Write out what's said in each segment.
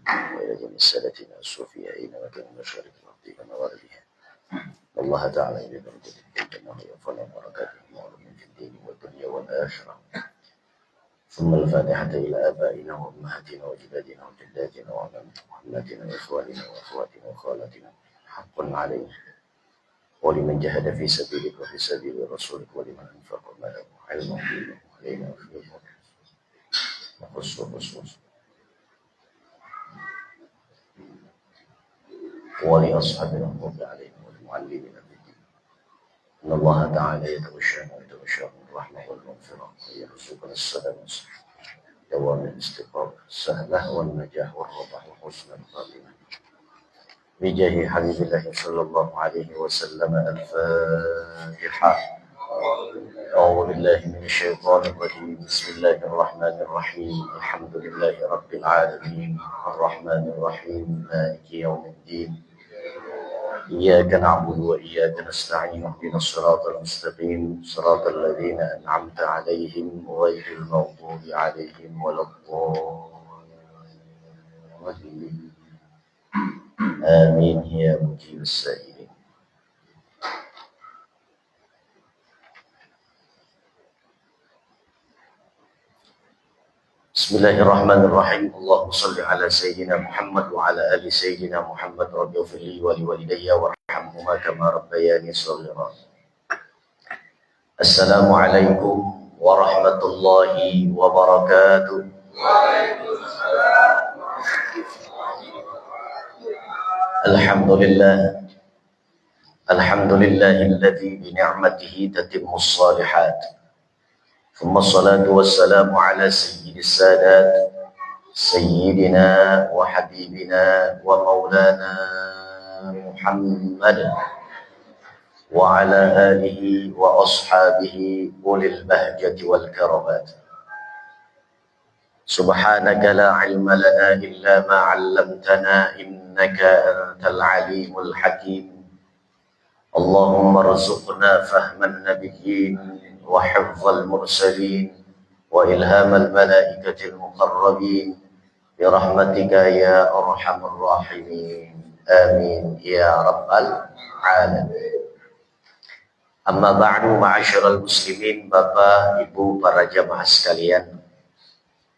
وإلى جميع سادتنا الصوفية أينما كانوا من مشارق الأرض ومغاربها. الله تعالى يريد أن يجدد ما ينفعنا وبركاته وعلوم في الدين والدنيا والآخرة. ثم الفاتحة إلى آبائنا وأمهاتنا وجدادنا وجداتنا وعماتنا وإخواننا وأخواتنا وخالاتنا حق علينا، ولمن جهد في سبيلك وفي سبيل رسولك، ولمن أنفق ماله علما علينا وفيه وخص ولأصحابنا المغضوب عليهم والمعلمين بالدين. إن الله تعالى يتغشانا ويتغشاهم الرحمة والمغفرة ويرزقنا السلام دوام الاستقامة السهلة والنجاح والرضا وحسن الخاتمة بجاه حبيب الله صلى الله عليه وسلم. الفاتحة. أعوذ بالله من الشيطان الرجيم. بسم الله الرحمن الرحيم. الحمد لله رب العالمين الرحمن الرحيم مالك يوم الدين. إياك نعبد وإياك نستعين اهدنا الصراط المستقيم صراط الذين أنعمت عليهم غير المغضوب عليهم ولا الضالين. آمين يا مجيب السائلين. بسم الله الرحمن الرحيم. اللهم صل على سيدنا محمد وعلى آل سيدنا محمد. رب اغفر لي ولوالدي وارحمهما كما ربياني صغيرا. السلام عليكم ورحمة الله وبركاته. وعليكم السلام ورحمة الله وبركاته. الحمد لله الذي بنعمته تتم الصالحات. ثم الصلاة والسلام على سيد السادات سيدنا وحبيبنا ومولانا محمد وعلى آله وأصحابه أولي البهجة والكرامات. سبحانك لا علم لنا إلا ما علمتنا إنك أنت العليم الحكيم. اللهم ارزقنا فهم النبيين وحفظ المرسلين وإلهام الملائكة المقربين برحمتك يا أرحم الراحمين. آمين يا رب العالمين. Amma ba'du, ma'asyiral muslimin, Bapak, Ibu, para jamaah sekalian,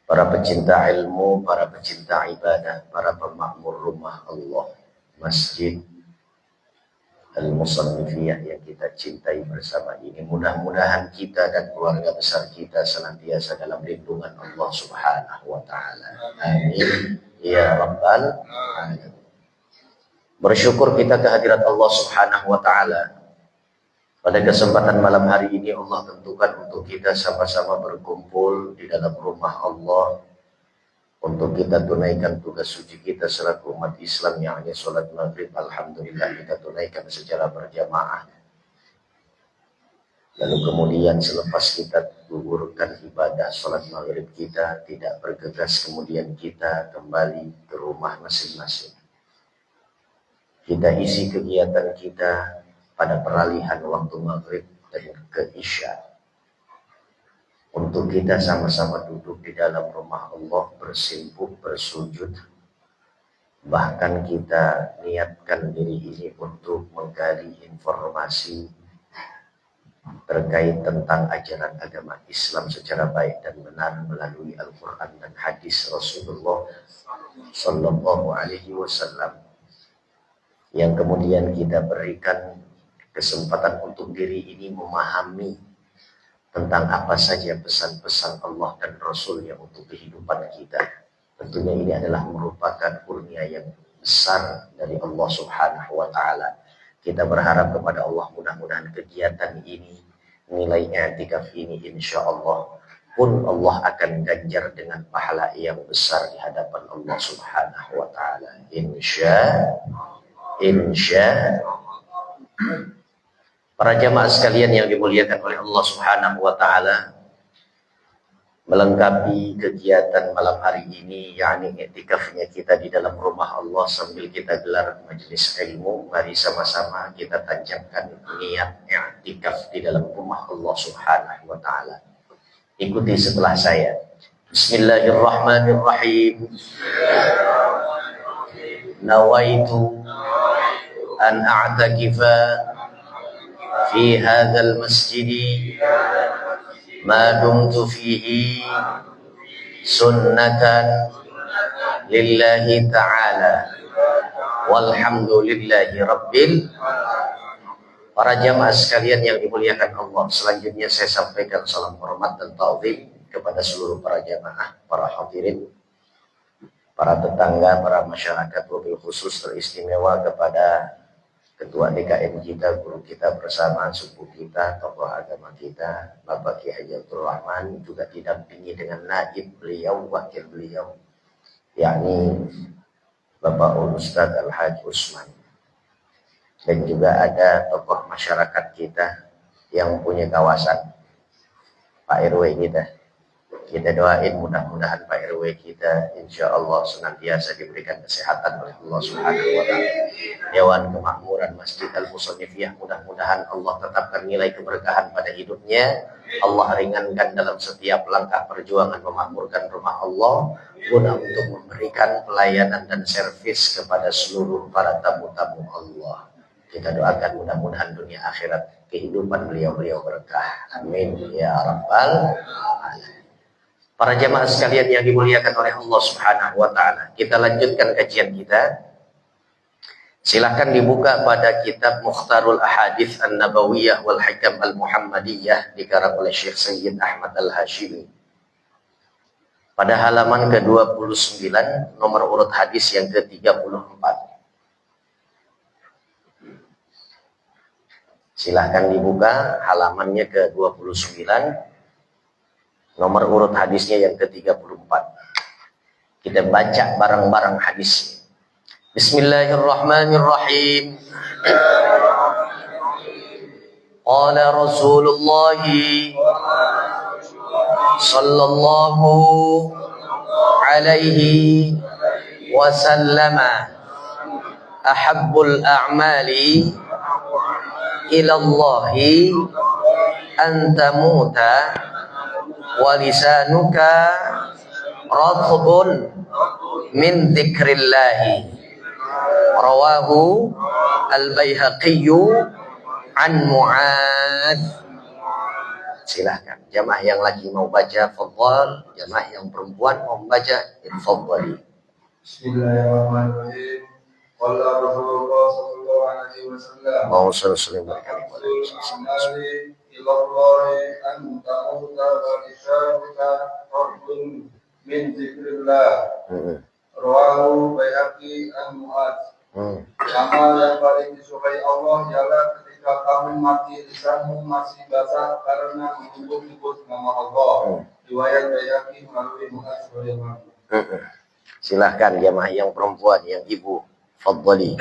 para pecinta ilmu, para pecinta ibadah, para pemakmur rumah Allah, Masjid Al-Musannifiyah yang kita cintai bersama ini. Mudah-mudahan kita dan keluarga besar kita senantiasa dalam lindungan Allah Subhanahu wa Ta'ala. Amin ya rabbal alamin. Bersyukur kita kehadirat Allah Subhanahu wa Ta'ala. Pada kesempatan malam hari ini Allah tentukan untuk kita sama-sama berkumpul di dalam rumah Allah untuk kita tunaikan tugas suci kita selaku umat Islam, yang hanya sholat maghrib. Alhamdulillah kita tunaikan secara berjamaah. Lalu kemudian selepas kita gugurkan ibadah sholat maghrib kita, tidak bergegas kemudian kita kembali ke rumah masing-masing. Kita isi kegiatan kita pada peralihan waktu maghrib dan ke isya, untuk kita sama-sama duduk di dalam rumah Allah, bersimpuh, bersujud. Bahkan kita niatkan diri ini untuk menggali informasi terkait tentang ajaran agama Islam secara baik dan benar melalui Al-Quran dan hadis Rasulullah Sallallahu Alaihi Wasallam, yang kemudian kita berikan kesempatan untuk diri ini memahami tentang apa saja pesan-pesan Allah dan Rasulnya untuk kehidupan kita. Tentunya ini adalah merupakan kurnia yang besar dari Allah Subhanahu wa Ta'ala. Kita berharap kepada Allah mudah-mudahan kegiatan ini, nilai i'tikaf ini insya Allah pun Allah akan ganjar dengan pahala yang besar di hadapan Allah Subhanahu wa Ta'ala. Insya Para jamaah sekalian yang dimuliakan oleh Allah Subhanahu wa Ta'ala, melengkapi kegiatan malam hari ini, yakni i'tikafnya kita di dalam rumah Allah sambil kita gelar majelis ilmu, mari sama-sama kita tancapkan niat i'tikaf di dalam rumah Allah Subhanahu wa Ta'ala. Ikuti setelah saya. Bismillahirrahmanirrahim. nawaitu an a'takifa fi hadzal masjid ma dumtu fihi sunnatan lillahi ta'ala walhamdulillahi rabbil. Para jamaah sekalian yang dimuliakan Allah, selanjutnya saya sampaikan salam hormat dan ta'zim kepada seluruh para jamaah, para hadirin, para tetangga, para masyarakat, wabil khusus teristimewa kepada Ketua DKM kita, guru kita bersama, suku kita, tokoh agama kita, Bapak Kiai Abdul Rahman, juga didampingi dengan naib beliau, wakil beliau, yakni Bapak Ustadz Al-Hajj Usman. Dan juga ada tokoh masyarakat kita yang punya kawasan, Pak RW kita. Kita doain mudah-mudahan Pak RW kita insya Allah senantiasa diberikan kesehatan oleh Allah Subhanahu wa Ta'ala. Dewan Kemakmuran Masjid Al-Musannifiyah, mudah-mudahan Allah tetapkan nilai keberkahan pada hidupnya. Allah ringankan dalam setiap langkah perjuangan memakmurkan rumah Allah, guna untuk memberikan pelayanan dan servis kepada seluruh para tamu-tamu Allah. Kita doakan mudah-mudahan dunia akhirat kehidupan beliau-beliau berkah. Amin ya rabbal alamin. Para jamaah sekalian yang dimuliakan oleh Allah Subhanahu wa Ta'ala, kita lanjutkan kajian kita. Silahkan dibuka pada kitab Mukhtarul Ahadits An-Nabawiyah wal Hikam Al-Muhammadiyah dikarang oleh Syekh Sayyid Ahmad Al-Hashimi. Pada halaman ke-29, nomor urut hadis yang ke-34. Silahkan dibuka halamannya ke-29, nomor urut hadisnya yang ke-34. Kita baca bareng-bareng hadisnya. Bismillahirrahmanirrahim. Qala Rasulullah sallallahu alaihi wasallam, ahabbul a'mali ilallahi an tamuta wa lisanuka radhbun min dzikrillahi. Rawahu al-Baihaqi an Mu'adz. Silahkan jamaah yang lagi mau baca fadhal, jamaah yang perempuan mau baca fadhali. Bismillahirrahmanirrahim. Qala Rasulullah sallallahu alaihi wasallam, mau sallallahu alaihi wasallam, ilallahi an ta'uda wa lisanuka radhbun min dzikrillah. Rawahu Baihaqi an Mu'adz. Amal yang paling disukai Allah ialah ketika kamu mati lisanmu masih basah karena menyebut-nyebut nama Allah. Riwayat Baihaqi melalui Mu'adz radhiyallahu anhu. Silahkan jamaah yang perempuan, yang ibu, fadhali.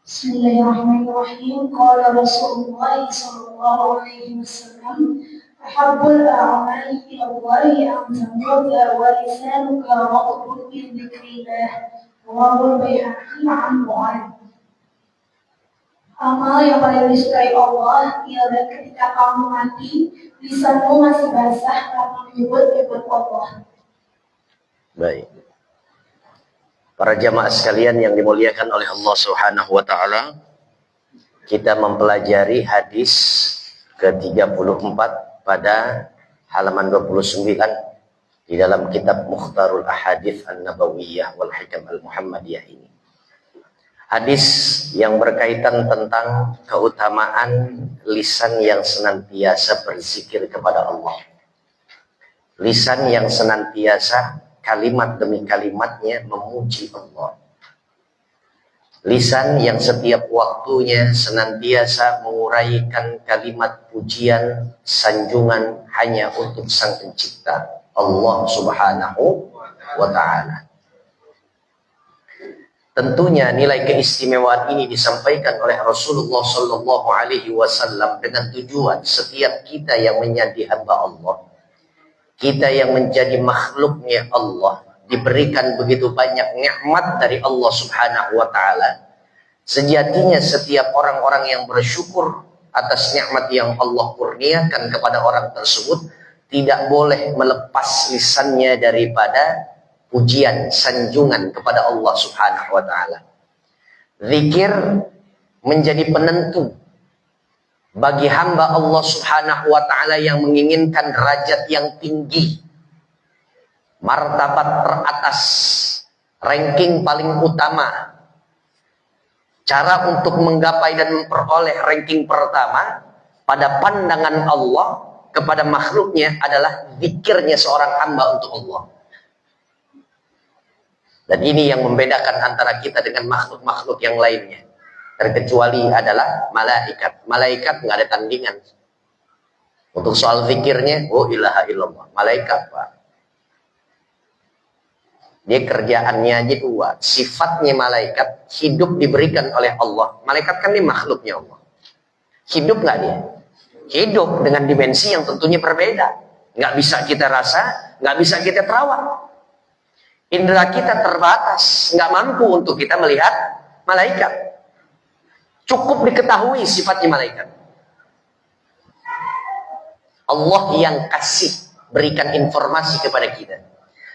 Bismillahirrahmanirrahim. Qala Rasulullah sallallahu alaihi wasallam, ahabbul a'mali ila Allahi an tamuta wa lisanuka radhbun min dzikrillah. Rawahu Baihaqi an Mu'adz. Amal yang paling disukai Allah ialah ketika kamu mati, lisanmu masih basah karena menyebut-nyebut Allah. Baik. Para jamaah sekalian yang dimuliakan oleh Allah Subhanahu wa Ta'ala, kita mempelajari hadis ke-34 pada halaman 29 di dalam kitab Mukhtarul Ahadits An-Nabawiyah wal Hikam Al-Muhammadiyah ini. Hadis yang berkaitan tentang keutamaan lisan yang senantiasa berzikir kepada Allah. Lisan yang senantiasa kalimat demi kalimatnya memuji Allah. Lisan yang setiap waktunya senantiasa menguraikan kalimat pujian, sanjungan hanya untuk Sang Pencipta, Allah Subhanahu wa Ta'ala. Tentunya nilai keistimewaan ini disampaikan oleh Rasulullah Sallallahu Alaihi Wasallam dengan tujuan setiap kita yang menjadi hamba Allah, kita yang menjadi makhluknya Allah, diberikan begitu banyak nikmat dari Allah Subhanahu wa Ta'ala. Sejatinya setiap orang-orang yang bersyukur atas nikmat yang Allah kurniakan kepada orang tersebut, tidak boleh melepas lisannya daripada pujian, sanjungan kepada Allah Subhanahu wa taala. Zikir menjadi penentu bagi hamba Allah Subhanahu wa taala yang menginginkan derajat yang tinggi, martabat teratas, ranking paling utama. Cara untuk menggapai dan memperoleh ranking pertama pada pandangan Allah kepada makhluknya adalah zikirnya seorang hamba untuk Allah. Dan ini yang membedakan antara kita dengan makhluk-makhluk yang lainnya. Terkecuali adalah malaikat. Malaikat nggak ada tandingan. Untuk soal zikirnya, oh ilaha illallah. Malaikat, Pak. Dia kerjaannya aja dua. Sifatnya malaikat, hidup diberikan oleh Allah. Malaikat kan dia makhluknya Allah. Hidup nggak dia? Hidup dengan dimensi yang tentunya berbeda. Nggak bisa kita rasa, nggak bisa kita terawat. Indra kita terbatas, nggak mampu untuk kita melihat malaikat. Cukup diketahui sifatnya malaikat. Allah yang kasih, berikan informasi kepada kita.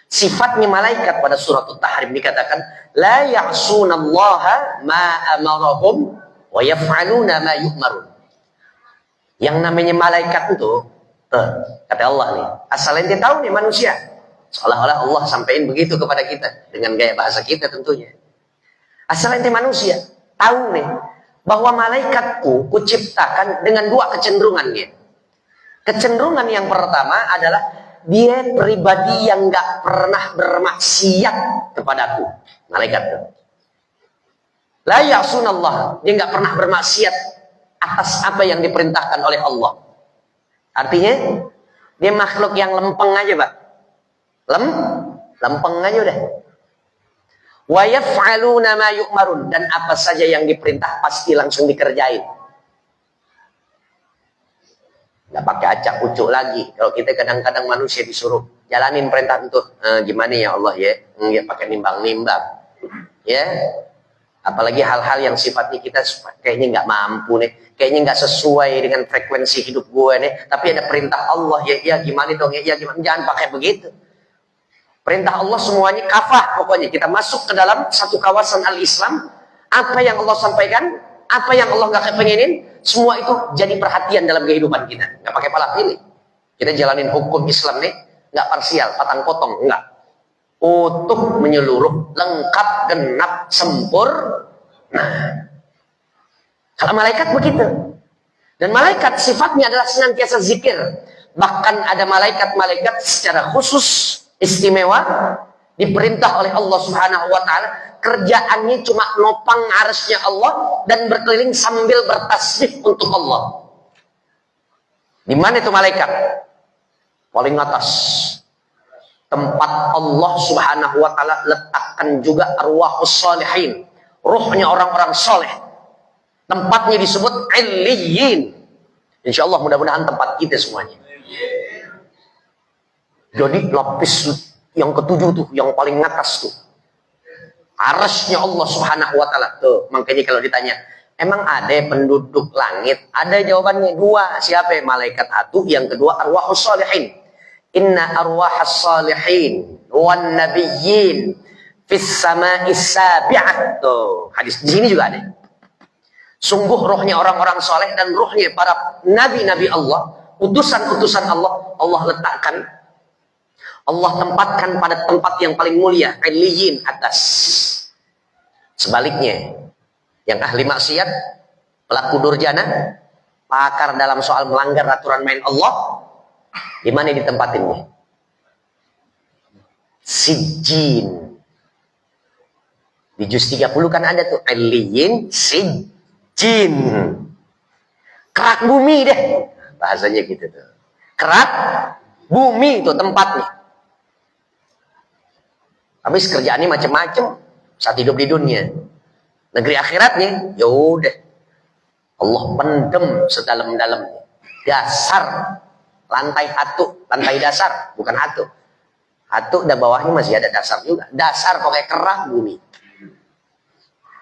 Sifatnya malaikat pada surat At-Tahrim dikatakan la ya'sunallaha ma amarahum wa yaf'aluna ma yu'marun. Yang namanya malaikat itu kata Allah nih, asal ente tahu nih manusia, seolah-olah Allah sampaikan begitu kepada kita dengan gaya bahasa kita tentunya. Asal ente manusia tahu nih bahwa malaikatku kuciptakan dengan dua kecenderungan dia. Kecenderungan yang pertama adalah dia pribadi yang gak pernah bermaksiat kepadaku. Malaikat itu la ya'sunallah, dia gak pernah bermaksiat atas apa yang diperintahkan oleh Allah. Artinya dia makhluk yang lempeng aja, Pak. Lempeng aja udah. Wa yaf'aluna ma yu'marun, dan apa saja yang diperintah pasti langsung dikerjain. Nggak pakai acak ucuk lagi. Kalau kita kadang-kadang manusia disuruh jalanin perintah itu, gimana ya Allah ya, ya pakai nimbang-nimbang, ya. Apalagi hal-hal yang sifatnya kita kayaknya nggak mampu nih, kayaknya nggak sesuai dengan frekuensi hidup gue nih. Tapi ada perintah Allah ya gimana dong ya gimana, jangan pakai begitu. Perintah Allah semuanya kafah, pokoknya kita masuk ke dalam satu kawasan al-Islam, apa yang Allah sampaikan, apa yang Allah nggak kepengenin, semua itu jadi perhatian dalam kehidupan kita. Nggak pakai pala pilih. Kita jalanin hukum Islam nih, nggak parsial, patang potong, nggak. Utuh, menyeluruh, lengkap, genap, sempurna. Kalau malaikat begitu. Dan malaikat sifatnya adalah senantiasa zikir. Bahkan ada malaikat-malaikat secara khusus, istimewa, diperintah oleh Allah Subhanahu wa taala, kerjaannya cuma nopang arsy-Nya Allah dan berkeliling sambil bertasbih untuk Allah. Di mana itu malaikat? Paling atas. Tempat Allah Subhanahu wa taala letakkan juga arwahus shalihin, ruhnya orang-orang soleh. Tempatnya disebut Illiyin. Insyaallah mudah-mudahan tempat kita semuanya. Jadi lapis yang ketujuh tuh, yang paling atas tuh, arsy-Nya Allah Subhanahu wa taala tuh. Makanya kalau ditanya, emang ada penduduk langit? Ada jawabannya dua. Siapa? Malaikat satu, yang kedua arwahus shalihin. Inna arwahas shalihin wan nabiyyin fis sama'is sabi'ah. Tuh, hadis di sini juga ada. Sungguh rohnya orang-orang soleh dan rohnya para nabi-nabi Allah, utusan-utusan Allah, Allah letakkan, Allah tempatkan pada tempat yang paling mulia, Illiyin, atas. Sebaliknya, yang ahli maksiat, pelaku durjana, pakar dalam soal melanggar aturan main Allah, di mana ditempatinnya? Sijjin. Di juz 30 kan ada tuh Illiyin, Sijjin. Kerak bumi deh. Bahasanya gitu tuh. Kerak bumi itu tempatnya. Habis kerjaannya macam-macam saat hidup di dunia. Negeri akhiratnya, ya udah. Allah pendem sedalam-dalamnya. Dasar lantai hatu, lantai dasar, bukan hatu. Hatu dan bawahnya masih ada dasar juga. Dasar pakai kerak bumi.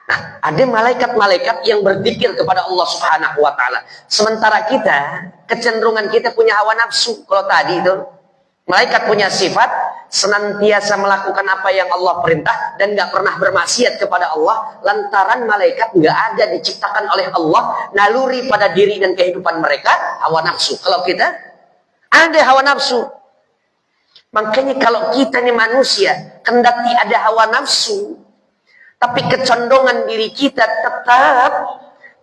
Nah, ada malaikat-malaikat yang berzikir kepada Allah Subhanahu wa taala. Sementara kita, kecenderungan kita punya hawa nafsu. Kalau tadi itu malaikat punya sifat senantiasa melakukan apa yang Allah perintah dan nggak pernah bermaksiat kepada Allah, lantaran malaikat nggak ada diciptakan oleh Allah naluri pada diri dan kehidupan mereka hawa nafsu. Kalau kita ada hawa nafsu. Makanya kalau kita nih manusia, kendati ada hawa nafsu, tapi kecondongan diri kita tetap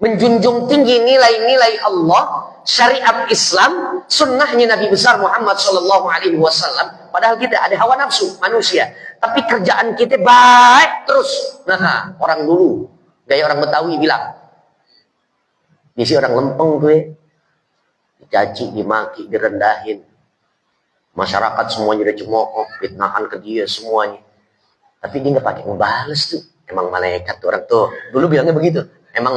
menjunjung tinggi nilai-nilai Allah, syariat Islam, sunnahnya Nabi besar Muhammad SAW. Padahal kita ada hawa nafsu manusia, tapi kerjaan kita baik terus. Nah, orang dulu, gaya orang Betawi bilang, bisi orang lempeng gue, dicaci, dimaki, direndahin, masyarakat semuanya udah cemooh, fitnahan ke dia semuanya, tapi dia nggak pakai ngebales tuh. Emang malaikat tuh orang tuh. Dulu bilangnya begitu. Emang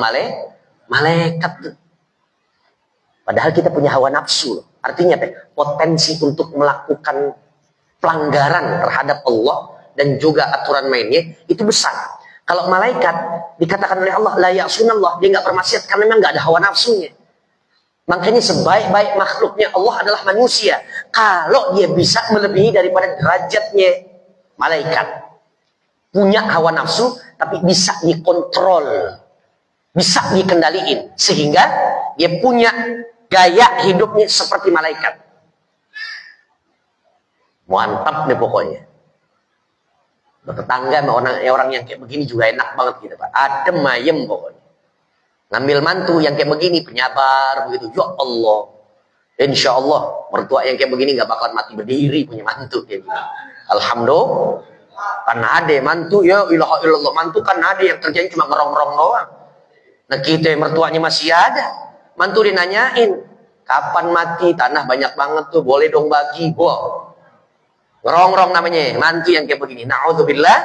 malaikat tuh. Padahal kita punya hawa nafsu. Artinya potensi untuk melakukan pelanggaran terhadap Allah dan juga aturan mainnya itu besar. Kalau malaikat dikatakan oleh Allah la ya'sunallah, dia nggak bermaksiat karena memang nggak ada hawa nafsunya. Makanya sebaik-baik makhluknya Allah adalah manusia. Kalau dia bisa melebihi daripada derajatnya malaikat, punya hawa nafsu, tapi bisa dikontrol, bisa dikendaliin, sehingga dia punya gaya hidupnya seperti malaikat. Mantap nih pokoknya. Bertetangga sama orang yang kayak begini juga enak banget gitu Pak. Adem ayem pokoknya. Ngambil mantu yang kayak begini penyabar begitu. Ya Allah, insya Allah mertua yang kayak begini nggak bakalan mati berdiri punya mantu kayak gitu. Alhamdulillah. Karena ada mantu, ya ilaha illallah, mantu kan ada yang kerjanya cuma ngerong-ngerong doang. Nah kita yang mertuanya masih ada, mantu dinanyain kapan mati, tanah banyak banget tuh, boleh dong bagi. Wow, ngerong-ngerong namanya mantu yang kayak begini. Na'udzubillah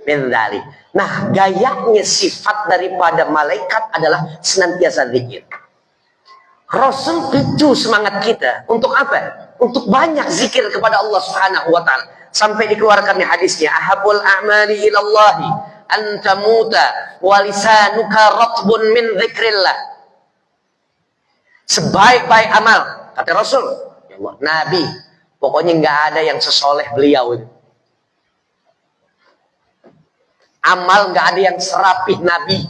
min dzalik. Nah, gayanya sifat daripada malaikat adalah senantiasa zikir. Rasul picu semangat kita untuk apa? Untuk banyak zikir kepada Allah Subhanahu wa taala. Sampai dikeluarkannya hadisnya, ahabul a'mali ilallahi an tamuta wa lisanuka ratbun min dzikrillah. Sebaik-baik amal, kata Rasul, ya Allah, Nabi, pokoknya nggak ada yang sesoleh beliau itu. Amal nggak ada yang serapih Nabi.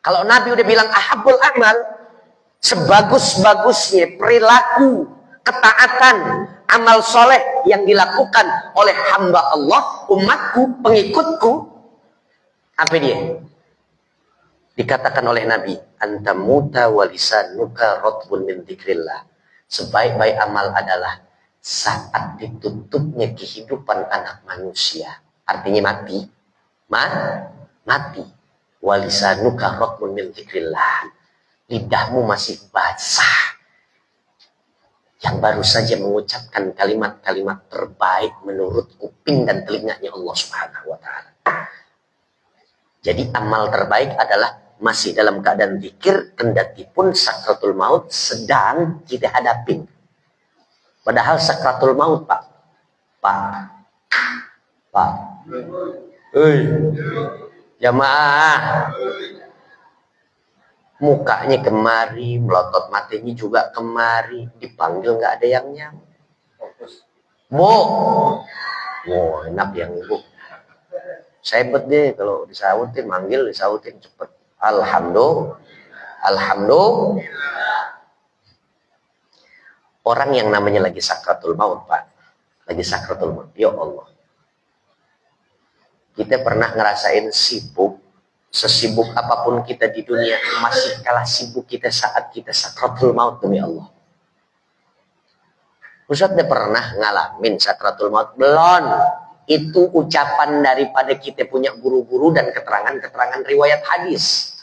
Kalau Nabi udah bilang ahabul a'mal, sebagus-bagusnya perilaku, ketaatan, amal soleh yang dilakukan oleh hamba Allah, umatku, pengikutku, apa dia? Dikatakan oleh Nabi, antamuta walisanuka rotbun min dzikrillah. Sebaik-baik amal adalah saat ditutupnya kehidupan anak manusia. Artinya mati. Mati. Walisanuka rotbun min dzikrillah. Lidahmu masih basah, yang baru saja mengucapkan kalimat-kalimat terbaik menurut kuping dan telinganya Allah Subhanahu wa taala. Jadi amal terbaik adalah masih dalam keadaan zikir, kendati pun sakratul maut sedang kita hadapin. Padahal sakratul maut, Pak. Jamaah. Mukanya kemari, melotot matanya juga kemari, dipanggil nggak ada yang nyam. Bu, wow, enak yang ibu. Sebet deh kalau disautin, manggil disautin cepet. Alhamdulillah. Orang yang namanya lagi sakratul maut, Pak, lagi sakratul maut, ya Allah. Kita pernah ngerasain sibuk. Sesibuk apapun kita di dunia, masih kalah sibuk kita saat kita sakratul maut demi Allah. Ustaz udah pernah ngalamin sakratul maut? Belum. Itu ucapan daripada kita punya guru-guru dan keterangan-keterangan riwayat hadis.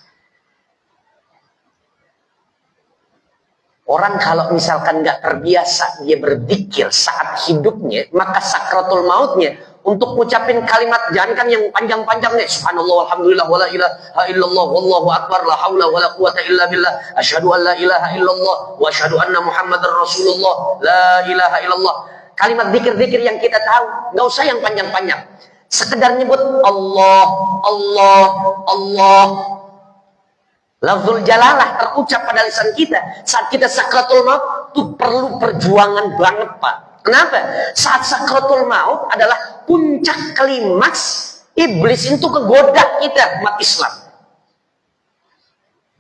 Orang kalau misalkan nggak terbiasa dia berzikir saat hidupnya, maka sakratul mautnya untuk ngucapin kalimat, jangankan yang panjang-panjang nih, subhanallah walhamdulillah wala ilaha illallah wallahu akbar la haula wala quwata illa billah asyhadu an la ilaha illallah wa asyhadu anna muhammadar rasulullah la ilaha illallah. Kalimat zikir-zikir yang kita tahu, nggak usah yang panjang-panjang. Sekedar nyebut Allah, Allah, Allah. Lafzul jalalah terucap pada lisan kita. Saat kita sakratul maut, itu perlu perjuangan banget, Pak. Kenapa? Saat sakratul maut adalah puncak klimaks iblis itu kegoda kita, umat Islam.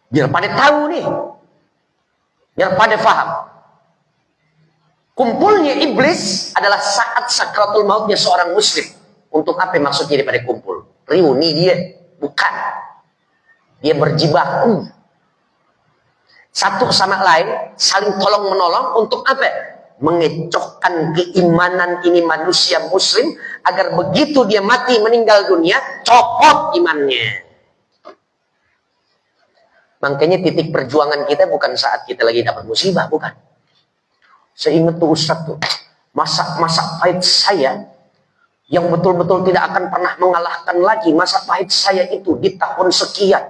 Biar pada tahu nih. Biar pada paham. Kumpulnya iblis adalah saat sakratul mautnya seorang muslim. Untuk apa maksudnya daripada kumpul? Reuni dia. Bukan. Dia berjibaku. Satu sama lain, saling tolong menolong untuk apa? Mengecohkan keimanan ini manusia muslim agar begitu dia mati meninggal dunia copot imannya. Makanya titik perjuangan kita bukan saat kita lagi dapat musibah, bukan. Saya ingat tuh Ustaz tuh, masa pahit saya yang betul-betul tidak akan pernah mengalahkan lagi. Masa pahit saya itu di tahun sekian,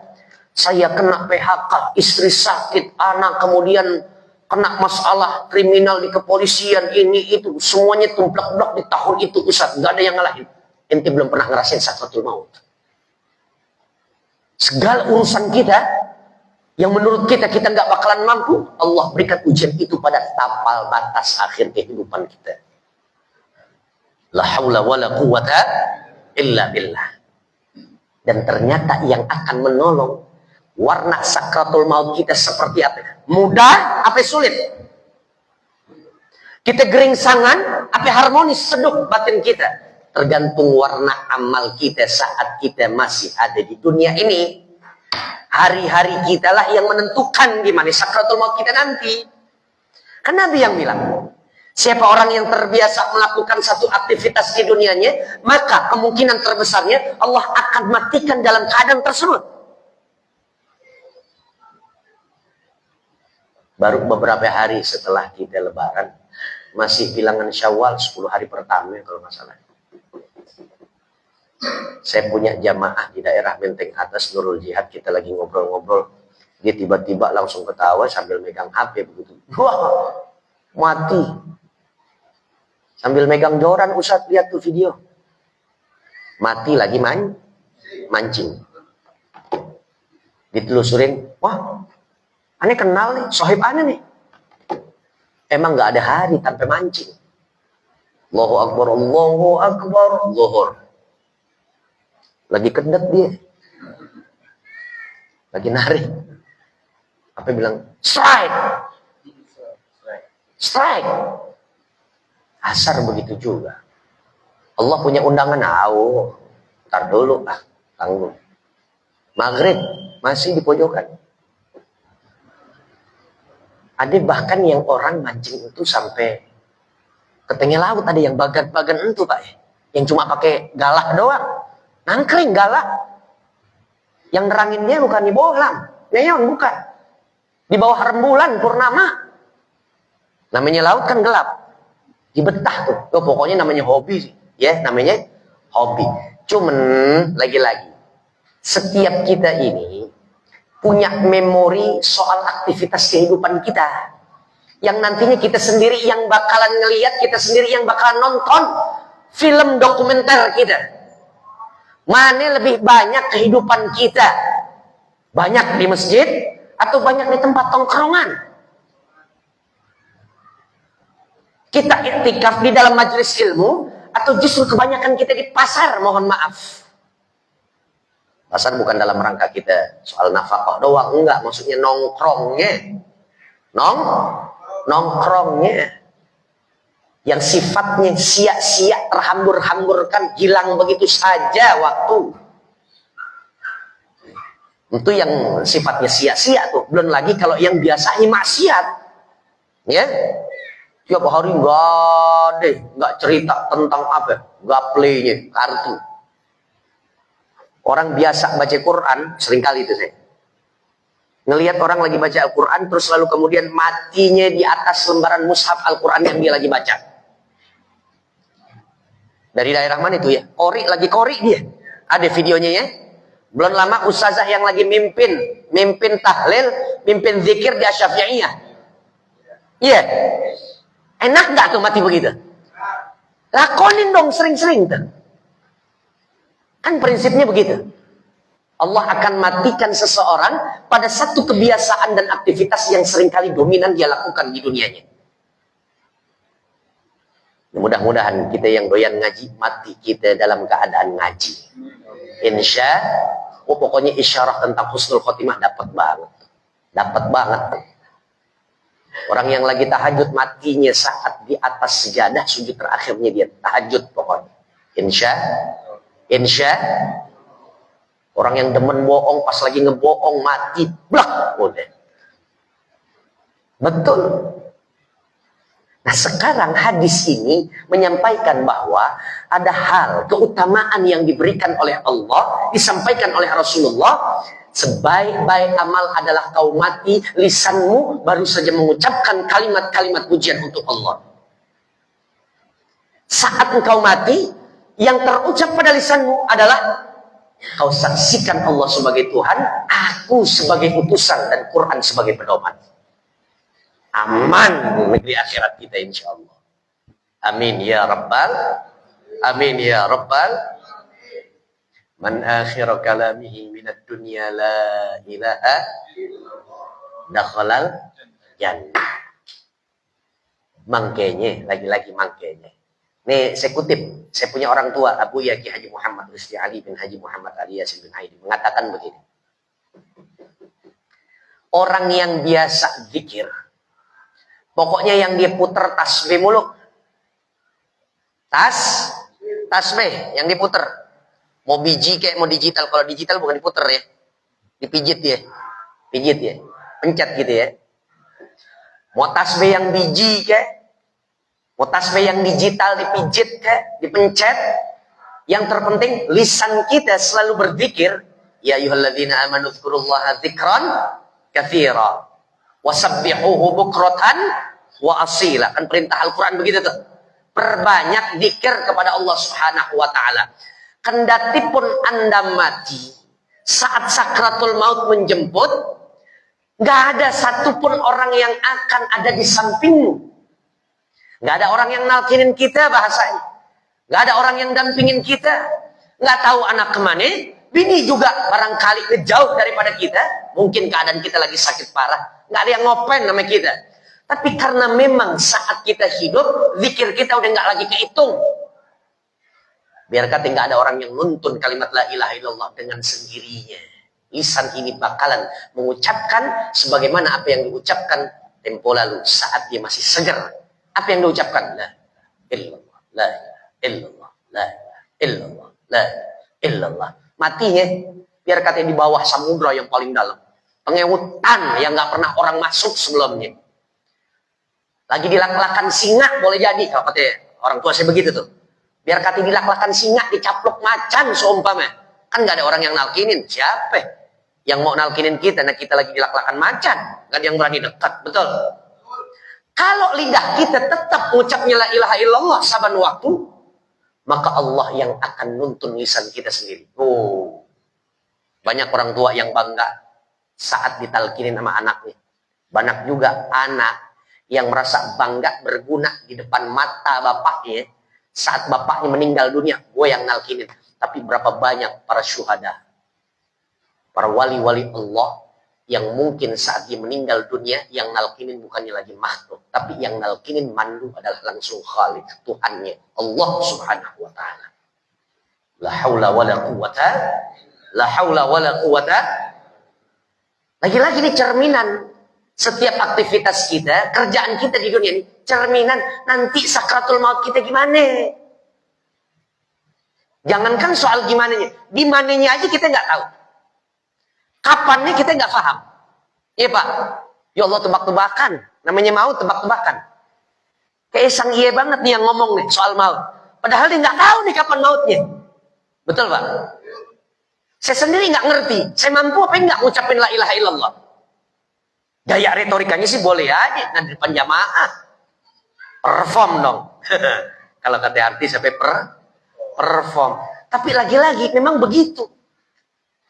saya kena PHK, istri sakit, anak kemudian kena masalah kriminal di kepolisian, ini itu semuanya tumplak-blak di tahun itu Ustaz, nggak ada yang ngalahin. Ente belum pernah ngerasain sakratul maut. Segala urusan kita yang menurut kita nggak bakalan mampu, Allah berikan ujian itu pada tapal batas akhir kehidupan kita. La haula wala quwata illa billah. Dan ternyata yang akan menolong warna sakratul maut kita seperti apa? Mudah apa sulit? Kita geringsangan apa harmonis seduh batin kita? Tergantung warna amal kita saat kita masih ada di dunia ini. Hari-hari kita lah yang menentukan gimana sakratul maut kita nanti. Kan Nabi yang bilang, siapa orang yang terbiasa melakukan satu aktivitas di dunianya, maka kemungkinan terbesarnya Allah akan matikan dalam keadaan tersebut. Baru beberapa hari setelah kita lebaran, masih bilangan Syawal 10 hari pertama kalau nggak salah. Saya punya jamaah di daerah Menteng Atas Nurul Jihad, kita lagi ngobrol-ngobrol, dia tiba-tiba langsung ketawa sambil megang HP begitu. Wah, mati. Sambil megang joran, Ustaz lihat tuh video. Mati lagi mancing. Ditelusurin, wah, aneh kenal nih, sohib aneh nih. Emang nggak ada hari tanpa mancing. Allahu Akbar, Allahu Akbar, Zuhur. Lagi kedet dia. Lagi narik. Apa bilang? Strike. Strike. Asar begitu juga. Allah punya undangan. Ntar dulu. Tanggung. Maghrib. Masih di pojokan. Ada bahkan yang orang mancing itu sampai ke tengah laut. Ada yang bagan-bagan itu Pak. Yang cuma pakai galah doang. Nangkring galak. Yang neranginnya bukan di bohlam. Neon bukan. Di bawah rembulan purnama. Namanya laut kan gelap. Dibetah tuh. Pokoknya namanya hobi sih. Ya, namanya hobi. Cuman lagi-lagi. Setiap kita ini punya memori soal aktivitas kehidupan kita. Yang nantinya kita sendiri yang bakalan ngelihat, kita sendiri yang bakalan nonton film dokumenter kita. Mana lebih banyak kehidupan kita? Banyak di masjid atau banyak di tempat tongkrongan? Kita iktikaf di dalam majelis ilmu atau justru kebanyakan kita di pasar? Mohon maaf. Pasar bukan dalam rangka kita soal nafkah doang, enggak, maksudnya nongkrongnya. Nongkrongnya. Yang sifatnya sia-sia, terhambur-hamburkan, hilang begitu saja waktu. Itu yang sifatnya sia-sia tuh. Belum lagi kalau yang biasanya maksiat. Ya. Tiap hari nggak cerita tentang apa? Gaplaynya, kartu. Orang biasa baca Quran, seringkali itu saya. Ngelihat orang lagi baca Al-Quran, terus lalu kemudian matinya di atas lembaran mushaf Al-Quran yang dia lagi baca. Dari daerah mana itu ya? Lagi kori dia. Ada videonya ya. Belum lama ustazah yang lagi mimpin tahlil, mimpin zikir di Asyafi'iyah. Iya. Enak nggak tuh mati begitu? Lakonin dong sering-sering tuh. Kan prinsipnya begitu. Allah akan matikan seseorang pada satu kebiasaan dan aktivitas yang seringkali dominan dia lakukan di dunianya. Mudah-mudahan kita yang doyan ngaji, mati kita dalam keadaan ngaji. Pokoknya isyarah tentang husnul khotimah dapat banget. Dapat banget. Orang yang lagi tahajud matinya saat di atas sejadah sujud terakhirnya dia tahajud pokoknya. Insya. Orang yang demen bohong pas lagi ngebohong mati blak udah. Betul. Nah sekarang hadis ini menyampaikan bahwa ada hal keutamaan yang diberikan oleh Allah, disampaikan oleh Rasulullah. Sebaik-baik amal adalah kau mati, lisanmu baru saja mengucapkan kalimat-kalimat pujian untuk Allah. Saat engkau mati, yang terucap pada lisanmu adalah kau saksikan Allah sebagai Tuhan, aku sebagai utusan, dan Quran sebagai pedoman. Aman negeri akhirat kita insya Allah. Amin ya Rabbal. Amin ya Rabbal. Man akhira kalamihi minad dunya la ilaha dakhalal jannah. Mangkenya, lagi-lagi mangkenya. Nih saya kutip, saya punya orang tua Abu Yaki Haji Muhammad Rusdi Ali bin Haji Muhammad Ali Yasin bin Aidi mengatakan begini. Orang yang biasa zikir, pokoknya yang dia puter tasbih mulu. Tasbih yang diputer. Mau biji kayak mau digital. Kalau digital bukan diputer ya. Dipijit ya. Pijit ya. Pencet gitu ya. Mau tasbih yang biji kayak. Mau tasbih yang digital dipijit kayak. Dipencet. Yang terpenting lisan kita selalu berzikir. Ya ayyuhalladzina amanu dzkurullaha dzikran katsira. Wasabbihuhu bukratan wa asila. Kan perintah Al-Quran begitu tuh. Perbanyak zikir kepada Allah Subhanahu wa ta'ala. Kendati pun Anda mati, saat sakratul maut menjemput, nggak ada satupun orang yang akan ada di sampingmu. Nggak ada orang yang nalkinin kita bahasanya. Nggak ada orang yang dampingin kita. Nggak tahu anak kemana. Bini juga barangkali jauh daripada kita. Mungkin keadaan kita lagi sakit parah. Nggak ada yang ngopen sama kita. Tapi karena memang saat kita hidup, zikir kita udah nggak lagi kehitung. Biar kata nggak ada orang yang nuntun kalimat la ilaha illallah dengan sendirinya. Lisan ini bakalan mengucapkan sebagaimana apa yang diucapkan tempo lalu saat dia masih segar. Apa yang diucapkan? La illallah, la illallah, la illallah, la illallah. Matinya biar kata di bawah samudra yang paling dalam. Pengewutan yang nggak pernah orang masuk sebelumnya. Lagi dilak-lakan singa boleh jadi kalau kata orang tua saya begitu tuh. Biar kata dilak-lakan singa, dicaplok macan seumpama. Kan nggak ada orang yang nalkinin. Siapa yang mau nalkinin kita? Nah kita lagi dilak-lakan macan. Nggak ada yang berani dekat, betul? Kalau lidah kita tetap ucapnya la ilaha illallah saban waktu, maka Allah yang akan nuntun lisan kita sendiri. Oh, banyak orang tua yang bangga saat ditalkinin sama anaknya. Banyak juga anak yang merasa bangga berguna di depan mata bapaknya. Saat bapaknya meninggal dunia, gue yang nalkinin. Tapi berapa banyak para syuhada, para wali-wali Allah yang mungkin saat dia meninggal dunia, yang nalkinin bukannya lagi makhluk, tapi yang nalkinin mandu adalah langsung Khalik, Tuhannya, Allah Subhanahu wa ta'ala. La haula wa la quwata, la haula wa la quwata. Lagi-lagi ini cerminan setiap aktivitas kita, kerjaan kita di dunia ini, cerminan nanti sakratul maut kita gimana. Jangankan soal gimananya, di mananya aja kita nggak tahu. Kapannya kita nggak paham. Iya Pak, ya Allah tebak-tebakan, namanya maut tebak-tebakan. Kayak sang iya banget nih yang ngomong nih soal maut. Padahal dia nggak tahu nih kapan mautnya. Betul Pak? Saya sendiri nggak ngerti, saya mampu apa nggak ngucapin la ilaha illallah. Gaya retorikanya sih boleh aja, nah di depan jamaah. Perform dong. Kalau kata artis sampai perform. Tapi lagi-lagi memang begitu.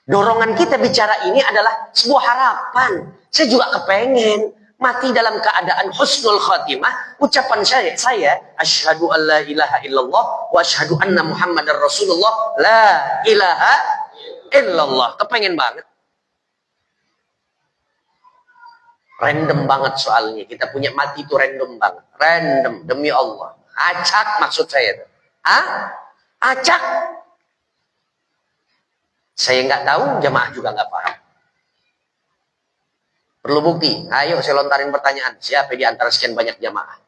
Dorongan kita bicara ini adalah sebuah harapan. Saya juga kepengen mati dalam keadaan husnul khatimah, ucapan saya asyhadu an la ilaha illallah wa asyhadu anna muhammadar rasulullah, la ilaha illallah. Kepengen banget. Random banget soalnya. Kita punya mati itu random banget. Random, demi Allah. Acak maksud saya. Acak. Saya nggak tahu, jamaah juga nggak paham. Perlu bukti. Ayo saya lontarin pertanyaan. Siapa di antara sekian banyak jamaah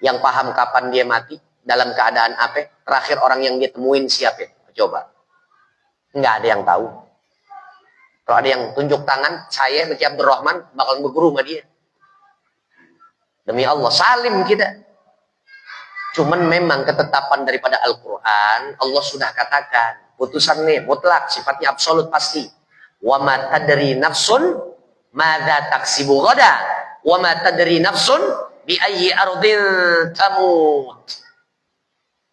yang paham kapan dia mati? Dalam keadaan apa? Terakhir orang yang dia temuin siapa? Coba. Nggak ada yang tahu. Kalau ada yang tunjuk tangan, saya Meki Abdurrahman bakal berguru sama dia. Demi Allah, salim kita. Cuman memang ketetapan daripada Al-Quran, Allah sudah katakan, putusannya mutlak, sifatnya absolut pasti. Wa ma tadri nafsun madza taksibu ghadan, wa ma tadri nafsun bi ayyi ardin tamut.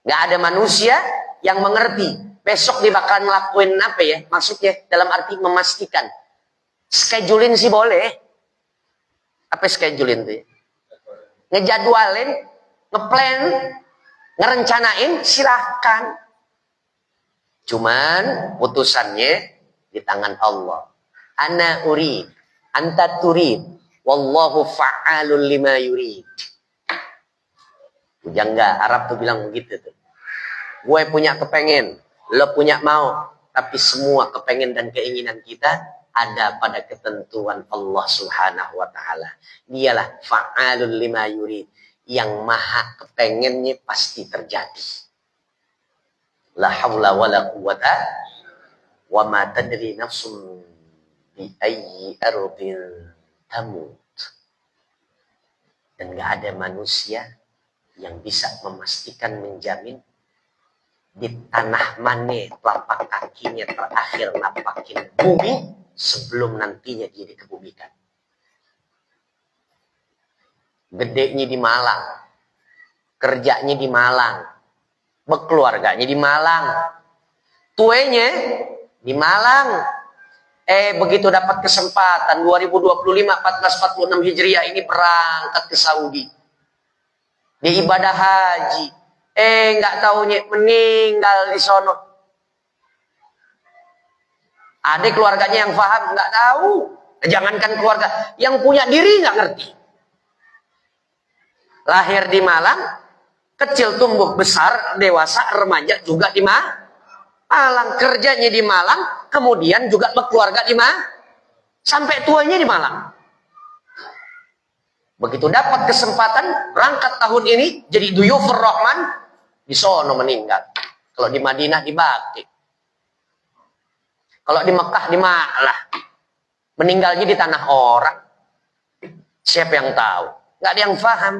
Enggak ada manusia yang mengerti besok dia bakal ngelakuin apa ya? Maksudnya dalam arti memastikan. Schedulein sih boleh. Apa schedulein tuh ya? Ngejadwalin, ngeplan, ngerencanain, silahkan. Cuman putusannya di tangan Allah. Ana urid, anta turid, wallahu fa'alul lima yurid. Jangan Arab tuh bilang begitu tuh. Gue punya kepengen, lo punya mau, tapi semua kepengen dan keinginan kita ada pada ketentuan Allah Subhanahu wa taala. Dialah fa'alul lima yurid, yang maha kepengennya pasti terjadi. La haula wala quwata wa ma tadri nafsun bi ayyi ardin tamut. Dan enggak ada manusia yang bisa memastikan, menjamin di tanah mana telapak kakinya terakhir napakin bumi sebelum nantinya dia dikebumikan. Gedenya di Malang, kerjanya di Malang, berkeluarganya di Malang, tuanya di Malang. Begitu dapat kesempatan 2025 1446 Hijriah ini berangkat ke Saudi. Dia ibadah haji. Nggak taunya meninggal di sono. Ada keluarganya yang paham, nggak tahu. Jangankan keluarga, yang punya diri nggak ngerti. Lahir di Malang, kecil tumbuh besar, dewasa, remaja juga di Malang. Kerjanya di Malang, kemudian juga berkeluarga di Malang. Sampai tuanya di Malang. Begitu dapat kesempatan, berangkat tahun ini, jadi Duyufur Rahman, di sono meninggal. Kalau di Madinah di Baqi. Kalau di Mekah di Malah. Meninggalnya di tanah orang. Siapa yang tahu? Nggak ada yang paham.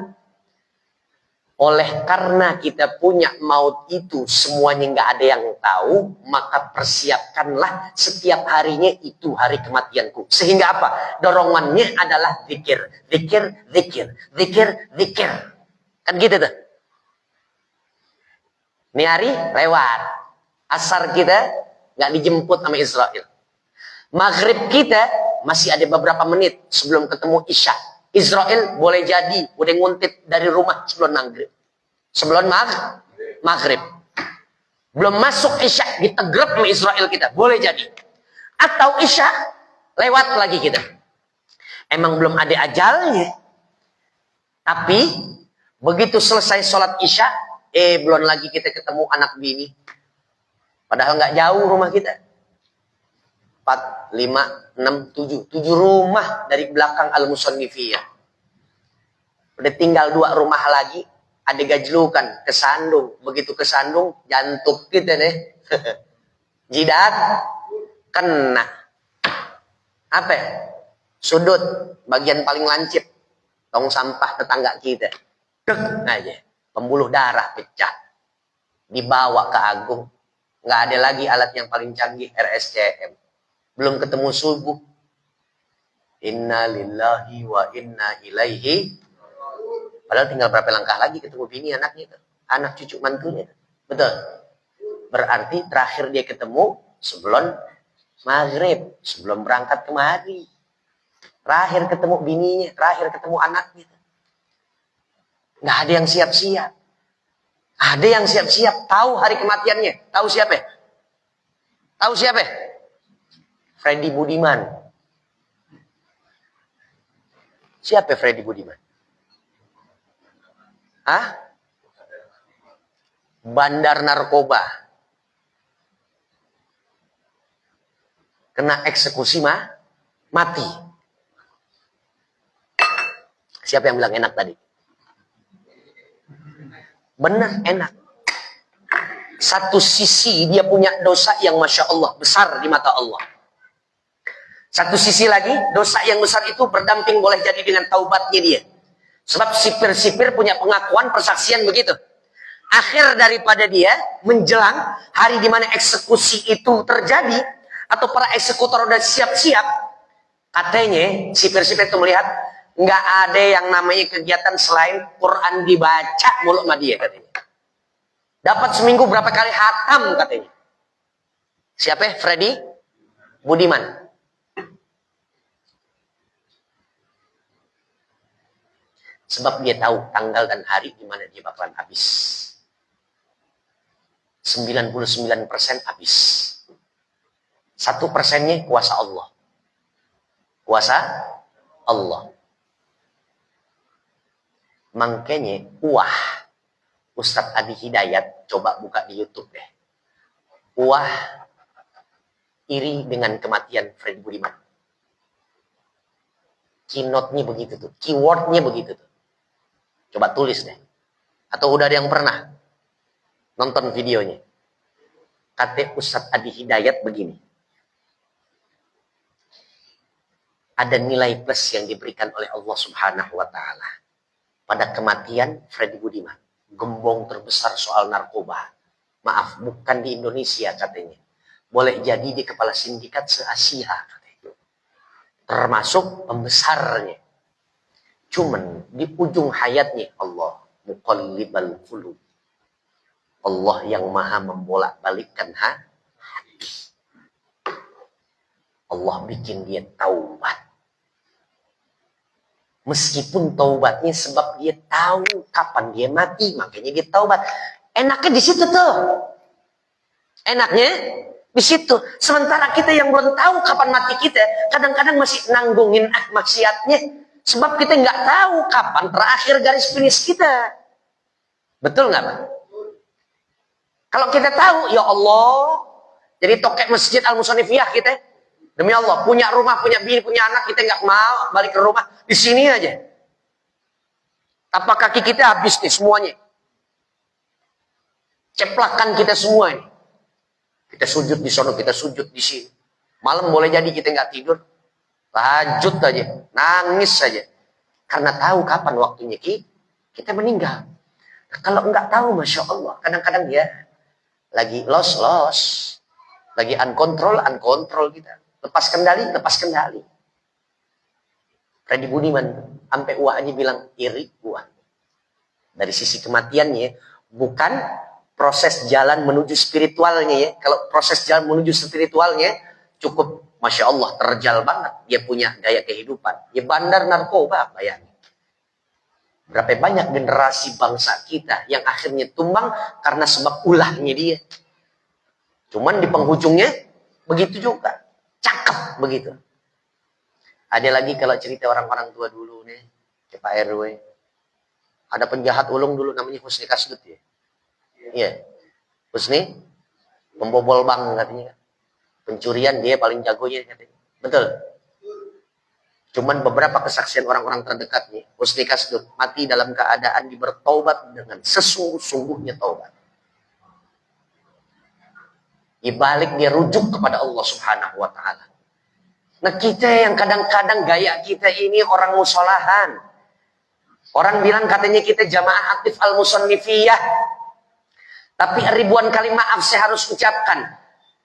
Oleh karena kita punya maut itu semuanya nggak ada yang tahu, maka persiapkanlah setiap harinya itu hari kematianku. Sehingga apa? Dorongannya adalah zikir, zikir, zikir, zikir, zikir. Kan gitu tuh. Ini hari lewat. Asar kita nggak dijemput sama Israel. Maghrib kita masih ada beberapa menit sebelum ketemu Isya. Israel boleh jadi udah nguntit dari rumah sebelum maghrib. Sebelum maghrib. Belum masuk Isya ditegrep sama Israel kita. Boleh jadi. Atau Isya lewat lagi kita. Emang belum ada ajalnya. Tapi begitu selesai sholat Isya, belum lagi kita ketemu anak bini. Padahal nggak jauh rumah kita. 4, 5, 6, 7. 7 rumah dari belakang Al-Musannifiyah. Udah tinggal 2 rumah lagi. Ada gajlukan, kesandung. Begitu kesandung, jantung kita nih. Jidat, kena. Apa? Sudut, bagian paling lancip. Tong sampah tetangga kita. Dek aja. Pembuluh darah pecah. Dibawa ke Agung. Nggak ada lagi alat yang paling canggih, RSCM. Belum ketemu subuh. Inna lillahi wa inna ilaihi. Padahal tinggal berapa langkah lagi ketemu bini anaknya. Anak cucu mantunya. Betul. Berarti terakhir dia ketemu sebelum maghrib. Sebelum berangkat kemari. terakhir ketemu bininya, terakhir ketemu anaknya. Nggak ada yang siap-siap. Ada yang siap-siap, tahu hari kematiannya. Tahu siapa? Tahu siapa? Freddy Budiman. Siapa Freddy Budiman? Hah? Bandar narkoba. Kena eksekusi mati. Siapa yang bilang enak tadi? Benar, enak. Satu sisi dia punya dosa yang Masya Allah besar di mata Allah. Satu sisi lagi, dosa yang besar itu berdamping boleh jadi dengan taubatnya dia. Sebab sipir-sipir punya pengakuan persaksian begitu. Akhir daripada dia menjelang hari di mana eksekusi itu terjadi, atau para eksekutor udah siap-siap, katanya sipir-sipir itu melihat nggak ada yang namanya kegiatan selain Quran dibaca mulut sama dia katanya. Dapat seminggu berapa kali hatam katanya. Siapa? Freddy Budiman. Sebab dia tahu tanggal dan hari di mana dia bakalan habis. 99% habis. 1%-nya kuasa Allah. Kuasa Allah. Makanya Ustadz Adi Hidayat, coba buka di YouTube deh. Iri dengan kematian Freddy Budiman. Keynote-nya begitu tuh, keyword-nya begitu tuh. Coba tulis deh. Atau udah ada yang pernah nonton videonya. Kata Ustadz Adi Hidayat begini. Ada nilai plus yang diberikan oleh Allah Subhanahu wa Ta'ala pada kematian Freddy Budiman. Gembong terbesar soal narkoba. Maaf, bukan di Indonesia katanya. Boleh jadi di kepala sindikat se-Asia katanya. Termasuk pembesarnya. Cuman di ujung hayatnya Allah muqallibal qulub. Allah yang maha membolak-balikkan hati. Allah bikin dia taubat. Meskipun taubatnya sebab dia tahu kapan dia mati, makanya dia taubat. Enaknya di situ tuh. Enaknya di situ. Sementara kita yang belum tahu kapan mati kita, kadang-kadang masih nanggungin maksiatnya. Sebab kita nggak tahu kapan terakhir garis finish kita. Betul nggak, Pak? Kalau kita tahu, ya Allah, jadi tokek masjid Al-Musannifiyah kita. Demi Allah, punya rumah, punya bini, punya anak, kita nggak mau balik ke rumah. Di sini aja. Tapak kaki kita habis nih semuanya. Ceplakan kita semua ini. Kita sujud di sono, kita sujud di sini. Malam boleh jadi kita nggak tidur. Tahajud aja, nangis saja. Karena tahu kapan waktunya kita meninggal. Kalau nggak tahu, Masya Allah, kadang-kadang ya lagi los. Lagi uncontrol kita. Lepas kendali. Freddy Budiman sampai aja bilang iri dari sisi kematiannya, bukan proses jalan menuju spiritualnya ya. Kalau proses jalan menuju spiritualnya cukup Masya Allah terjal banget, dia punya gaya kehidupan. Ya bandar narkoba, bayangin. Berapa banyak generasi bangsa kita yang akhirnya tumbang karena sebab ulahnya dia. Cuman di penghujungnya begitu juga. Cakep begitu. Ada lagi kalau cerita orang-orang tua dulu nih, ke Pak RW. Ada penjahat ulung dulu namanya Husni Kasdut ya. Iya. Husni pembobol bank katanya. Pencurian dia paling jagonya katanya. Betul. Cuman beberapa kesaksian orang-orang terdekatnya, Husni Kasdut mati dalam keadaan bertaubat dengan sesungguh-sungguhnya taubat. Di balik dia rujuk kepada Allah Subhanahu wa Ta'ala. Nah kita yang kadang-kadang gaya kita ini orang musolahan. Orang bilang katanya kita jamaah aktif al-musannifiyah. Tapi ribuan kali maaf saya harus ucapkan.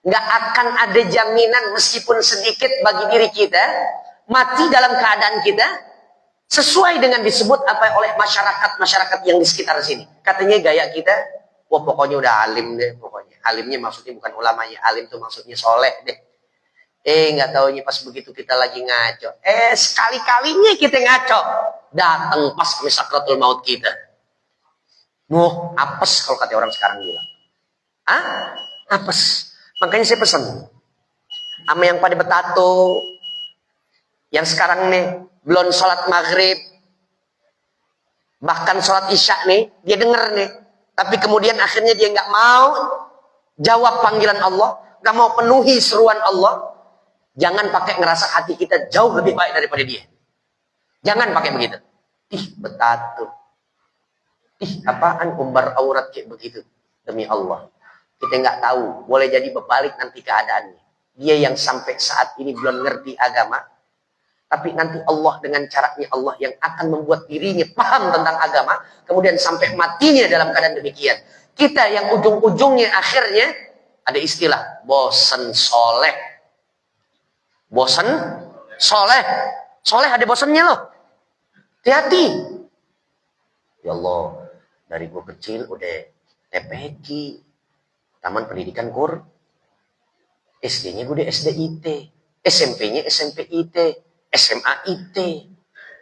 Nggak akan ada jaminan meskipun sedikit bagi diri kita. Mati dalam keadaan kita. Sesuai dengan disebut apa oleh masyarakat yang di sekitar sini. Katanya gaya kita. Wah pokoknya udah alim deh pokoknya. Alimnya maksudnya bukan ulama ya. Alim tuh maksudnya soleh deh. Nggak taunya pas begitu kita lagi ngaco. Sekali-kalinya kita ngaco. Datang pas sakratul maut kita. Apes kalau kata orang sekarang bilang. Apes. Makanya saya pesan. Sama yang pada betato. Yang sekarang nih, belum sholat maghrib. Bahkan sholat isya nih, dia denger nih. Tapi kemudian akhirnya dia nggak mau jawab panggilan Allah. Nggak mau penuhi seruan Allah. Jangan pakai ngerasa hati kita jauh lebih baik daripada dia. Jangan pakai begitu. Betato. Apaan umbar aurat kayak begitu. Demi Allah. Kita nggak tahu. Boleh jadi berbalik nanti keadaannya. Dia yang sampai saat ini belum ngerti agama. Tapi nanti Allah dengan caranya Allah yang akan membuat dirinya paham tentang agama. Kemudian sampai matinya dalam keadaan demikian. Kita yang ujung-ujungnya akhirnya ada istilah bosan soleh. Bosan soleh. Soleh ada bosannya loh. Hati-hati. Ya Allah, dari gue kecil udah TPQ, Taman Pendidikan Kur. SD-nya gue udah SD IT. SMP-nya SMP IT. SMA IT.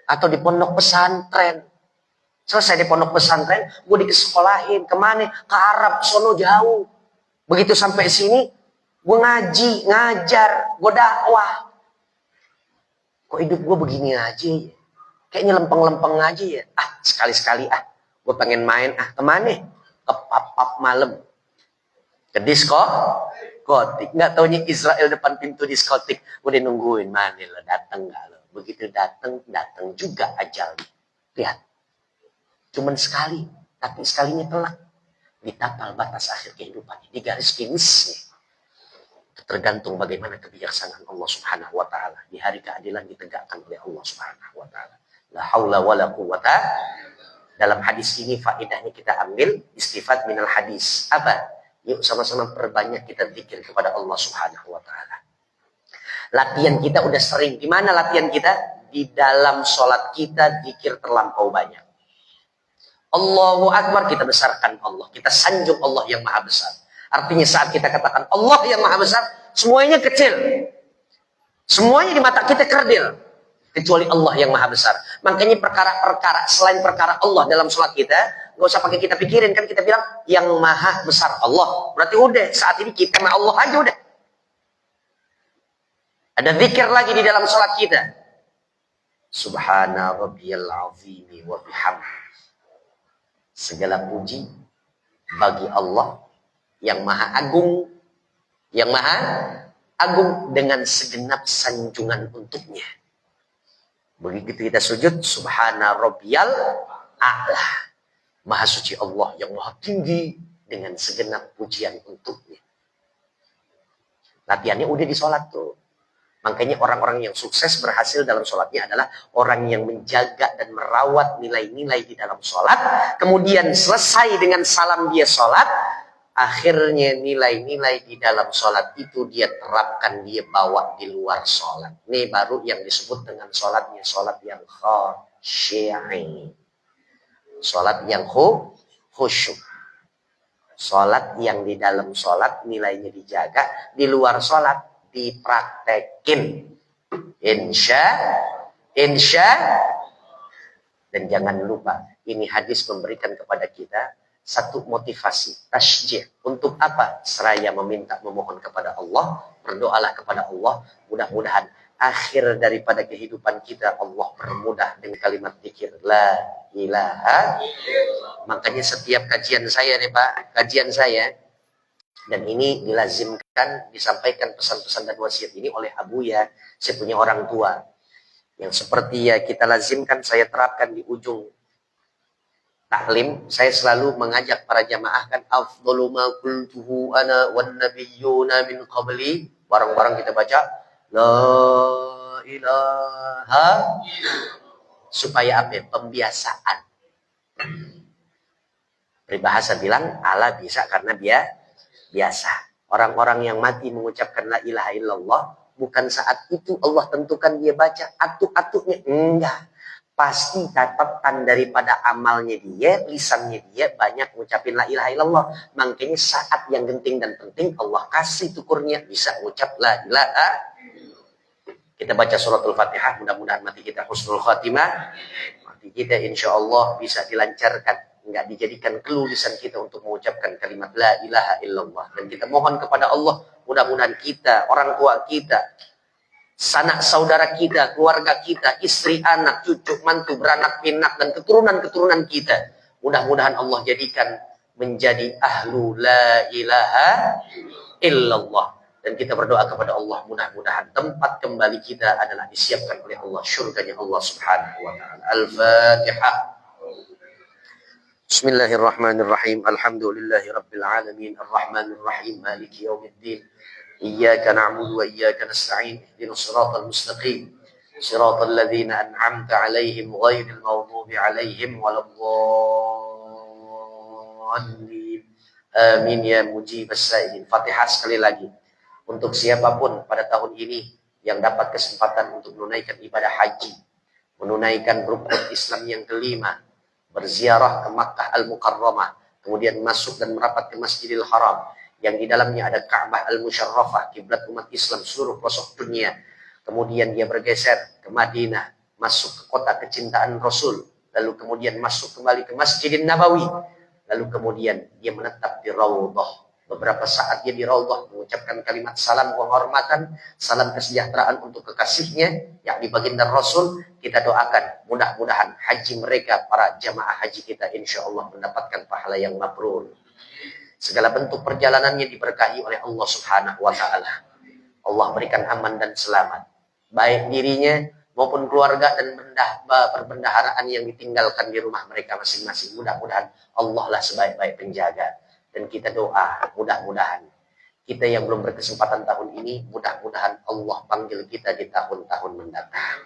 Atau di pondok pesantren. Selesai di pondok pesantren, gue disekolahin. Kemana? Ke Arab, sono jauh. Begitu sampai sini, gue ngaji, ngajar, gue dakwah. Kok hidup gue begini aja ya? Kayaknya lempeng-lempeng aja ya. Sekali-sekali gue pengen main. Kemana? Ke pub malam. Ke diskotik. Nggak taunya Israel depan pintu diskotik. Udah nungguin, mana lo datang nggak lo? Begitu datang juga ajalnya. Lihat. Cuman sekali. Tapi sekalinya telak. Ditapal batas akhir kehidupannya. Di garis finisnya. Tergantung bagaimana kebijaksanaan Allah Subhanahu wa Ta'ala. Di hari keadilan ditegakkan oleh Allah Subhanahu wa Ta'ala. La haula wa la quwwata. Dalam hadis ini faedahnya kita ambil istifad minal hadis. Apa? Yuk sama-sama perbanyak kita zikir kepada Allah Subhanahu wa Ta'ala. Latihan kita udah sering. Di mana latihan kita? Di dalam sholat kita zikir terlampau banyak. Allahu Akbar, kita besarkan Allah. Kita sanjung Allah yang maha besar. Artinya saat kita katakan Allah yang maha besar, semuanya kecil. Semuanya di mata kita kerdil. Kecuali Allah yang maha besar. Makanya perkara-perkara, selain perkara Allah dalam sholat kita, nggak usah pakai kita pikirin. Kan kita bilang, yang maha besar Allah. Berarti udah, saat ini kita sama Allah aja udah. Ada zikir lagi di dalam sholat kita. Subhana rabbiyal azimi wa bihamdi. Segala puji bagi Allah yang maha agung, dengan segenap sanjungan untuknya. Begitu kita sujud, subhana rabbiyal a'la. Maha suci Allah yang maha tinggi dengan segenap pujian untuknya. Latihannya udah di sholat tuh. Makanya orang-orang yang sukses berhasil dalam sholatnya adalah orang yang menjaga dan merawat nilai-nilai di dalam sholat. Kemudian selesai dengan salam dia sholat. Akhirnya nilai-nilai di dalam sholat itu dia terapkan, dia bawa di luar sholat. Ini baru yang disebut dengan sholatnya. Sholat yang khasyi'i. Sholat yang khusyuk. Sholat yang di dalam sholat nilainya dijaga. Di luar sholat dipraktekin. Insya. Dan jangan lupa, ini hadis memberikan kepada kita satu motivasi, tasjih. Untuk apa? Seraya memohon kepada Allah, berdoalah kepada Allah. Mudah-mudahan akhir daripada kehidupan kita Allah permudah dengan kalimat zikir la ilaha. Makanya setiap kajian saya nih Pak, dan ini dilazimkan, disampaikan pesan-pesan dan wasiat ini oleh Abuya. Saya punya orang tua yang seperti ya kita lazimkan, saya terapkan di ujung taklim. Saya selalu mengajak para jamaah kan, afdalu ma qultuhu ana wan nabiyyuna min qabli. Bareng-bareng kita baca la ilaha, supaya apa? Pembiasaan. Peribahasa bilang ala bisa karena biasa. Orang-orang yang mati mengucapkan la ilaha illallah, bukan saat itu Allah tentukan dia baca atuk-atuknya. Enggak. Pasti catatan daripada amalnya dia, lisannya dia banyak mengucapin la ilaha illallah. Makanya saat yang genting dan penting Allah kasih tukurnya bisa mengucap la ilaha Kita baca suratul Fatihah, mudah-mudahan mati kita husnul khatimah. Mati kita insya Allah bisa dilancarkan, enggak dijadikan keluh lisan kita untuk mengucapkan kalimat la ilaha illallah. Dan kita mohon kepada Allah, mudah-mudahan kita, orang tua kita, sanak saudara kita, keluarga kita, istri, anak, cucu, mantu, beranak, pinak, dan keturunan-keturunan kita, mudah-mudahan Allah jadikan menjadi ahlu la ilaha illallah. Dan kita berdoa kepada Allah, mudah-mudahan tempat kembali kita adalah disiapkan oleh Allah, syurganya Allah subhanahu wa ta'ala. Al-Fatihah. Bismillahirrahmanirrahim. Alhamdulillahi rabbil alamin. Ar-Rahmanirrahim. Maliki yaumiddin. Iyyaka na'budu wa iyyaka nasta'in. Ihdinas siratal mustaqim. Siratal ladzina an'amta 'alaihim ghairil maghdubi 'alaihim waladdallin. Amin ya mujibas sa'ilin. Fatihah sekali lagi. Untuk siapapun pada tahun ini yang dapat kesempatan untuk menunaikan ibadah haji, menunaikan rukun Islam yang kelima, berziarah ke Makkah Al-Mukarramah, kemudian masuk dan merapat ke Masjidil Haram, yang di dalamnya ada Ka'bah Al-Musyarrafah, kiblat umat Islam seluruh pelosok dunia. Kemudian dia bergeser ke Madinah, masuk ke kota kecintaan Rasul, lalu kemudian masuk kembali ke Masjidin Nabawi, lalu kemudian dia menetap di Raudhah. Beberapa saat dia di Raudhah mengucapkan kalimat salam penghormatan, salam kesejahteraan untuk kekasihnya, yakni baginda Rasul. Kita doakan mudah-mudahan haji mereka, para jamaah haji kita insya Allah mendapatkan pahala yang mabrur. Segala bentuk perjalanannya diberkahi oleh Allah subhanahu wa ta'ala. Allah berikan aman dan selamat, baik dirinya maupun keluarga dan perbendaharaan yang ditinggalkan di rumah mereka masing-masing. Mudah-mudahan Allah lah sebaik-baik penjaga. Dan kita doa, mudah-mudahan kita yang belum berkesempatan tahun ini, mudah-mudahan Allah panggil kita di tahun-tahun mendatang.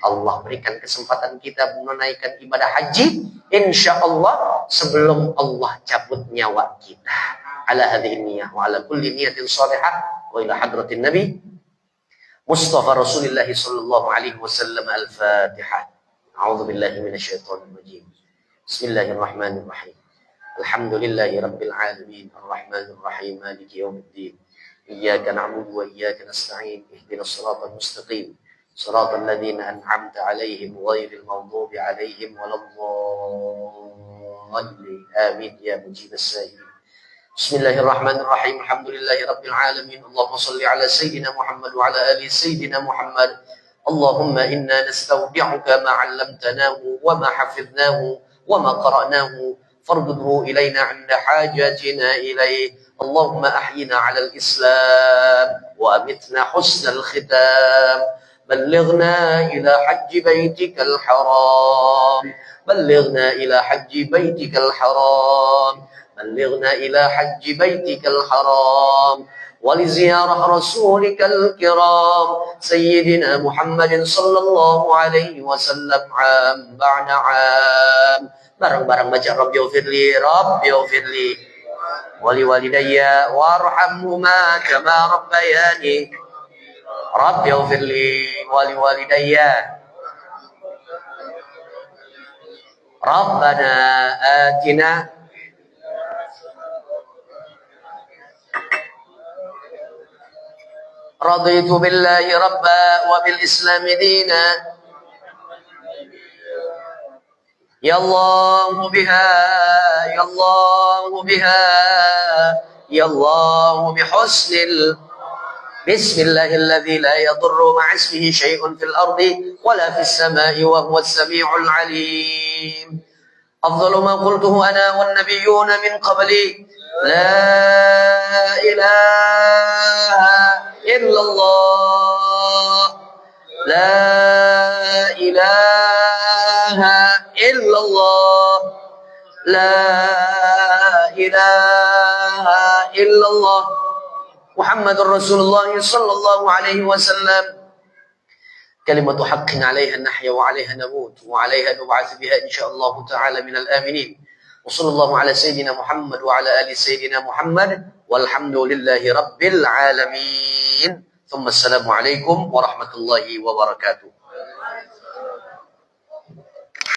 Allah berikan kesempatan kita menunaikan ibadah haji, insya Allah sebelum Allah cabut nyawa kita. Ala hadhihi niyah wa ala kulli niyatin salihah wa ila hadratin Nabi Mustafa Rasulullah sallallahu alaihi wasallam. Al-Fatihah. A'udzu billahi minasyaitonir rajim. Bismillahirrahmanirrahim. Alhamdulillahi rabbil alamin. Ar-Rahmanir Rahim. Maliki yaumiddin. Iyyaka na'budu wa iyyaka nasta'in. Ihdinas siratal mustaqim. Siratal ladzina an'amta 'alaihim ghairil maghdubi 'alaihim waladdallin. Amin ya mujibas sa'ilin. Bismillahirrahmanirrahim. Alhamdulillahi rabbil alamin. Allahumma shalli 'ala sayyidina Muhammad wa 'ala ali sayyidina Muhammad. Allahumma inna nastawdi'uka ma 'allamtanahu wa ma hafidhnahu wa ma qara'nahu فارده إلينا عند حاجاتنا إليه. اللهم أحينا على الإسلام وأمتنا حسن الختام. بلغنا إلى حج بيتك الحرام. بلغنا إلى حج بيتك الحرام. بلغنا إلى حج بيتك الحرام ولزيارة رسولك الكرام سيدنا محمد صلى الله عليه وسلم عام بعد عام. Bareng-bareng baca Rabbi ufirli, Rabbi ufirli wali walidayya warhamhuma kama rabbayani. Rabbi ufirli wali walidayya. Rabbana atina raditu billahi rabba wa bil islami dina. Ya Allah biha, ya Allah biha, ya Allah bihusnil. Bismillahilladzi la yadurru ma'a ismihi syai'un fil ardi wala fis sama'i wa huwas sami'ul 'alim. Afdalu ma qultuhu ana wan nabiyyuna min qabli. La ilaha illallah. La ilaha illallah. La ilaha illallah. Muhammadur Rasulullah sallallahu alaihi wasallam. Kalimatu haqqin 'alaiha nahya wa 'alaiha namut wa 'alaiha nub'ats biha insyaallah ta'ala minal aminin. Wa sallallahu ala sayyidina Muhammad wa ala ali sayyidina Muhammad walhamdulillahi rabbil alamin. Thumma assalamu alaikum warahmatullahi wabarakatuh.